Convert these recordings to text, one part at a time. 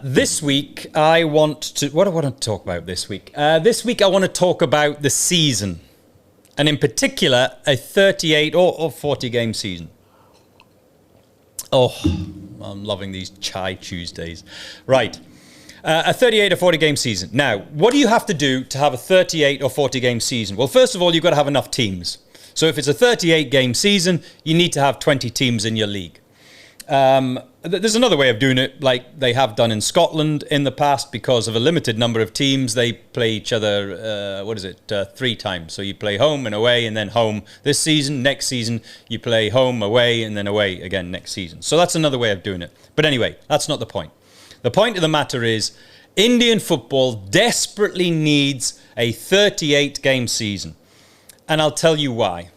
This week I want to... What do I want to talk about this week? This week I want to talk about the season. And in particular, a 38 or 40 game season. Oh, I'm loving these Chai Tuesdays. Right. A 38 or 40 game season. Now, what do you have to do to have a 38 or 40 game season? Well, first of all, you've got to have enough teams. So if it's a 38 game season, you need to have 20 teams in your league. There's another way of doing it, like they have done in Scotland in the past. Because of a limited number of teams, they play each other, 3 times. So you play home and away and then home this season. Next season, you play home, away, and then away again next season. So that's another way of doing it. But anyway, that's not the point. The point of the matter is, Indian football desperately needs a 38 game season. And I'll tell you why.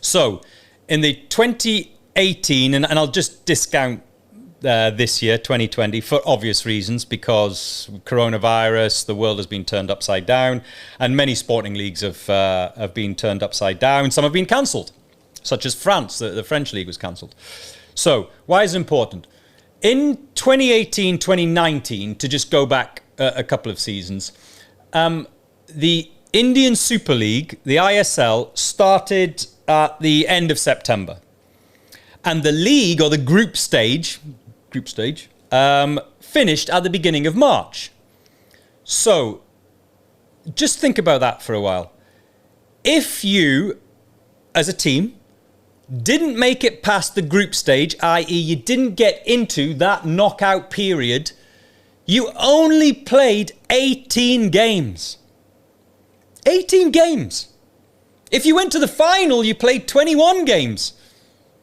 So, in the 2018, and I'll just discount this year, 2020, for obvious reasons, because coronavirus, the world has been turned upside down, and many sporting leagues have been turned upside down. Some have been cancelled, such as France. The French league was cancelled. So, why is it important? In 2018, 2019, to just go back a couple of seasons, the Indian Super League, the ISL, started at the end of September. And the league, or the group stage, finished at the beginning of March. So, just think about that for a while. If you, as a team, didn't make it past the group stage, i.e. you didn't get into that knockout period, you only played 18 games. 18 games. If you went to the final, you played 21 games.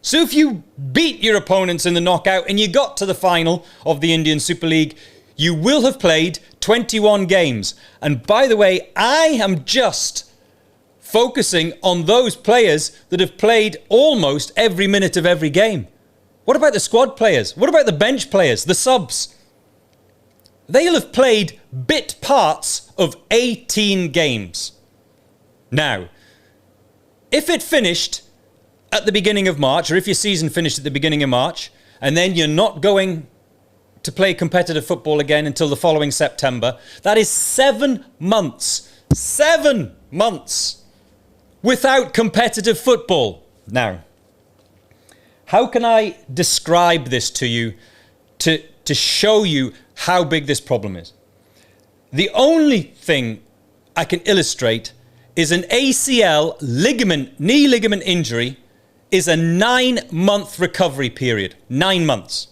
So if you beat your opponents in the knockout and you got to the final of the Indian Super League, you will have played 21 games. And by the way, I am just focusing on those players that have played almost every minute of every game. What about the squad players? What about the bench players, the subs? They'll have played bit parts of 18 games. Now, if it finished at the beginning of March, or if your season finished at the beginning of March, and then you're not going to play competitive football again until the following September, that is 7 months. 7 months without competitive football. Now, how can I describe this to you to show you how big this problem is? The only thing I can illustrate is an ACL knee ligament injury is a 9-month recovery period. 9 months.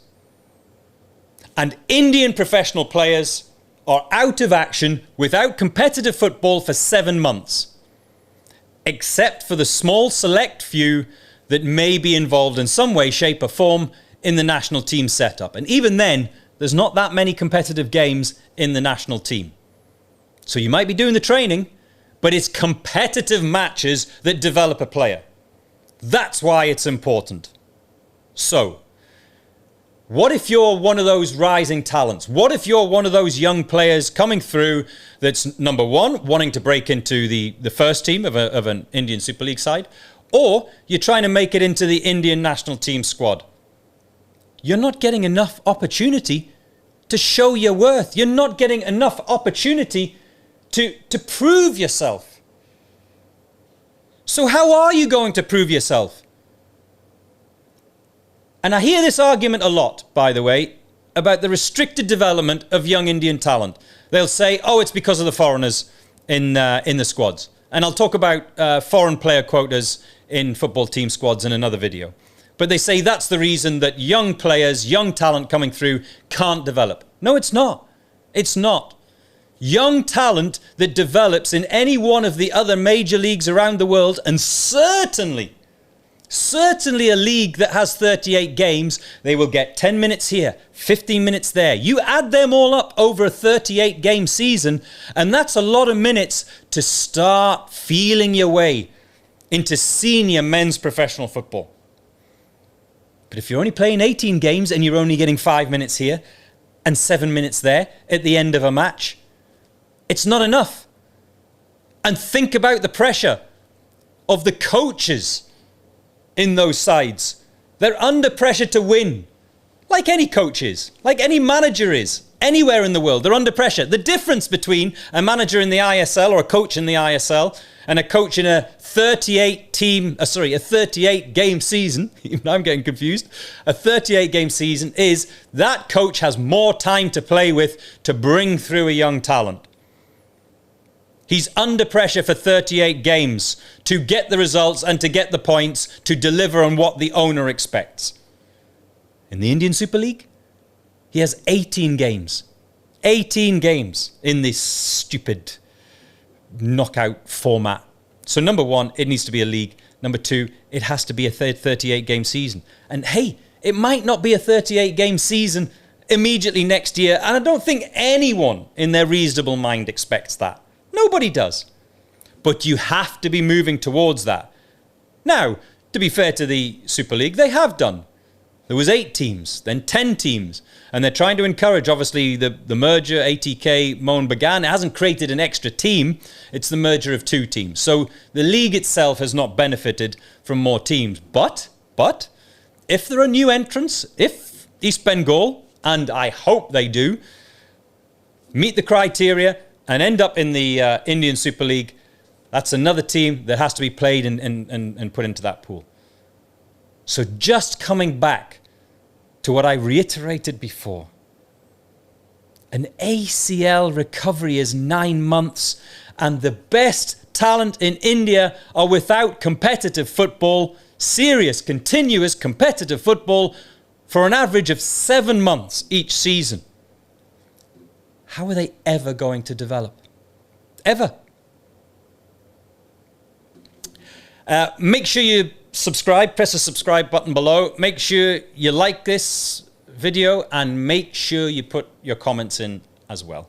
And Indian professional players are out of action without competitive football for 7 months. Except for the small select few that may be involved in some way, shape or form in the national team setup. And even then, there's not that many competitive games in the national team. So you might be doing the training, but it's competitive matches that develop a player. That's why it's important. So, what if you're one of those rising talents? What if you're one of those young players coming through that's, number one, wanting to break into the first team of an Indian Super League side, or you're trying to make it into the Indian national team squad? You're not getting enough opportunity to show your worth. You're not getting enough opportunity to prove yourself. So how are you going to prove yourself? And I hear this argument a lot, by the way, about the restricted development of young Indian talent. They'll say, oh, it's because of the foreigners in the squads. And I'll talk about foreign player quotas in football team squads in another video. But they say that's the reason that young players, young talent coming through can't develop. No, it's not. It's not. Young talent that develops in any one of the other major leagues around the world, and certainly a league that has 38 games, they will get 10 minutes here, 15 minutes there. You add them all up over a 38 game season, and that's a lot of minutes to start feeling your way into senior men's professional football. But if you're only playing 18 games and you're only getting 5 minutes here and 7 minutes there at the end of a match, it's not enough. And think about the pressure of the coaches in those sides. They're under pressure to win. like any coach is, like any manager is, anywhere in the world. They're under pressure. The difference between a manager in the ISL or a coach in the ISL and a coach in a 38 game season, I'm getting confused, a 38 game season is that coach has more time to play with to bring through a young talent. He's under pressure for 38 games to get the results and to get the points to deliver on what the owner expects. In the Indian Super League, he has 18 games. 18 games in this stupid knockout format. So number one, it needs to be a league. Number two, it has to be a 38 game season. And hey, it might not be a 38 game season immediately next year. And I don't think anyone in their reasonable mind expects that. Nobody does. But you have to be moving towards that. Now, to be fair to the Super League, they have done. There was 8 teams, then 10 teams. And they're trying to encourage, obviously, the merger, ATK, Mohun Bagan. It hasn't created an extra team. It's the merger of 2 teams. So the league itself has not benefited from more teams. But, if there are new entrants, if East Bengal, and I hope they do, meet the criteria and end up in the Indian Super League, that's another team that has to be played and put into that pool. So just coming back to what I reiterated before, an ACL recovery is 9 months, and the best talent in India are without competitive football, serious, continuous competitive football, for an average of 7 months each season. How are they ever going to develop? Ever? Make sure you subscribe, press the subscribe button below. Make sure you like this video and make sure you put your comments in as well.